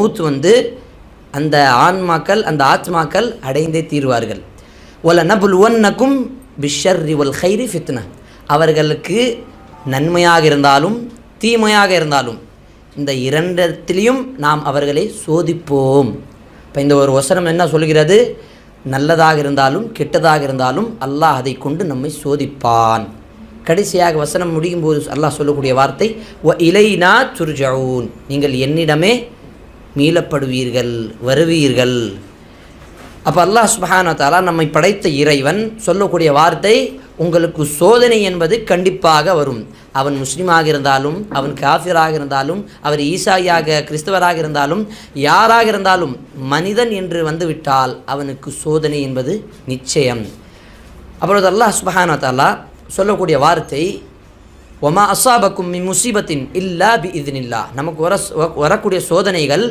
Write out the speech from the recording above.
மவுத் வந்து அந்த ஆன்மாக்கள் அந்த ஆத்மாக்கள் அடைந்தே தீர்வார்கள். ஒல நபுல்வன்னக்கும் பிஷர்ரி வல் ஹைரி ஃபித்னா, அவர்களுக்கு நன்மையாக இருந்தாலும் தீமையாக இருந்தாலும் இந்த இரண்டத்திலையும் நாம் அவர்களை சோதிப்போம். இப்போ இந்த ஒரு வசனம் என்ன சொல்கிறது? நல்லதாக இருந்தாலும் கெட்டதாக இருந்தாலும் அல்லாஹ் அதை கொண்டு நம்மை சோதிப்பான். கடைசியாக வசனம் முடியும் போது அல்லாஹ் சொல்லக்கூடிய வார்த்தை வ இலைனா துர்ஜஊன், நீங்கள் என்னிடமே மீளப்படுவீர்கள், வருவீர்கள். அப்போ அல்லாஹ் சுப்ஹானஹு வ தஆலா நம்மை படைத்த இறைவன் சொல்லக்கூடிய வார்த்தை, உங்களுக்கு சோதனை என்பது கண்டிப்பாக வரும். அவன் முஸ்லீமாக இருந்தாலும், அவன் காஃபிராக இருந்தாலும், அவர் ஈசாயாக கிறிஸ்தவராக இருந்தாலும், யாராக இருந்தாலும் மனிதன் என்று வந்துவிட்டால் அவனுக்கு சோதனை என்பது நிச்சயம். அப்பொழுது அல்லாஹ் சுப்ஹானஹு வ தஆலா சொல்லக்கூடிய வார்த்தை ஒமா அஸாபக்கும் மின் முஸீபத்தின் இல்லா பி இத்னில்லாஹ், நமக்கு வரக்கூடிய சோதனைகள்